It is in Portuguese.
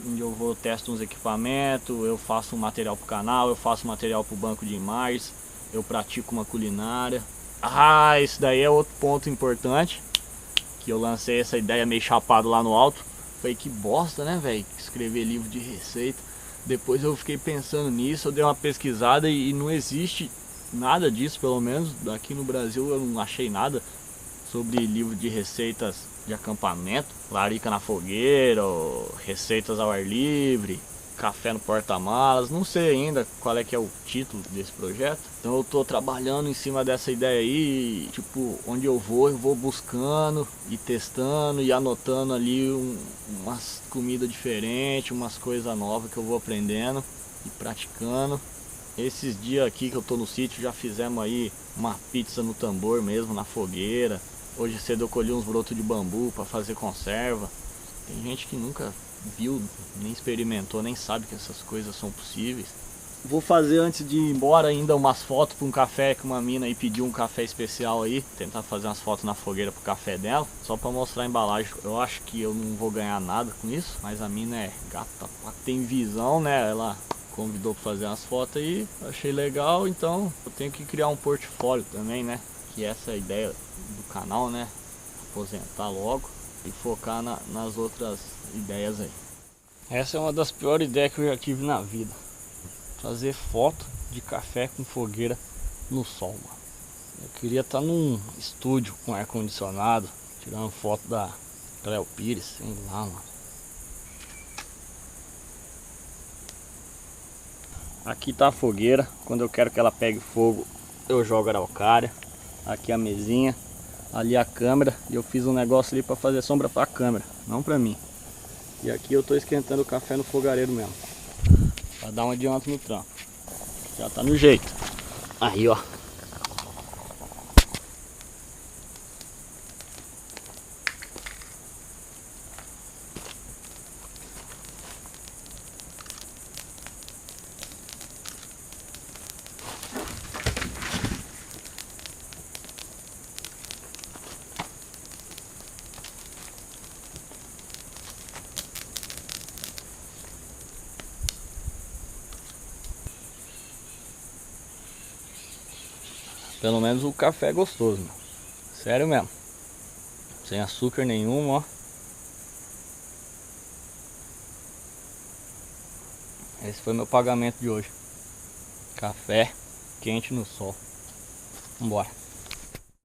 onde eu vou testo uns equipamentos, eu faço um material pro canal, eu faço material pro banco de imagens, eu pratico uma culinária. Ah, isso daí é outro ponto importante, que eu lancei essa ideia meio chapado lá no alto. Falei, que bosta, né, velho, escrever livro de receita. Depois eu fiquei pensando nisso, eu dei uma pesquisada e não existe nada disso, pelo menos aqui no Brasil eu não achei nada sobre livro de receitas de acampamento, larica na fogueira, receitas ao ar livre, café no porta-malas. Não sei ainda qual é que é o título desse projeto. Então eu tô trabalhando em cima dessa ideia aí, tipo, onde eu vou buscando e testando e anotando ali umas comidas diferentes, umas coisas novas que eu vou aprendendo e praticando. Esses dias aqui que eu tô no sítio já fizemos aí uma pizza no tambor mesmo, na fogueira. Hoje cedo eu colhi uns brotos de bambu para fazer conserva. Tem gente que nunca viu, nem experimentou, nem sabe que essas coisas são possíveis. Vou fazer antes de ir embora ainda umas fotos para um café que uma mina aí pediu um café especial aí. Tentar fazer umas fotos na fogueira pro café dela, só para mostrar a embalagem. Eu acho que eu não vou ganhar nada com isso, mas a mina é gata, tem visão, né? Ela convidou para fazer umas fotos aí, achei legal, então eu tenho que criar um portfólio também, né? Que essa é a ideia do canal, né? Aposentar logo e focar nas outras ideias aí. Essa é uma das piores ideias que eu já tive na vida. Fazer foto de café com fogueira no sol, mano. Eu queria estar num estúdio com ar condicionado, tirando foto da Cleo Pires, sei lá, mano. Aqui tá a fogueira, quando eu quero que ela pegue fogo, eu jogo araucária. Aqui a mesinha, ali a câmera, e eu fiz um negócio ali para fazer sombra para a câmera, não para mim. E aqui eu tô esquentando o café no fogareiro mesmo, para dar um adianto no trampo. Já tá no jeito. Aí, ó. Pelo menos o café é gostoso, meu. Sério mesmo. Sem açúcar nenhum, ó. Esse foi meu pagamento de hoje. Café quente no sol. Vambora.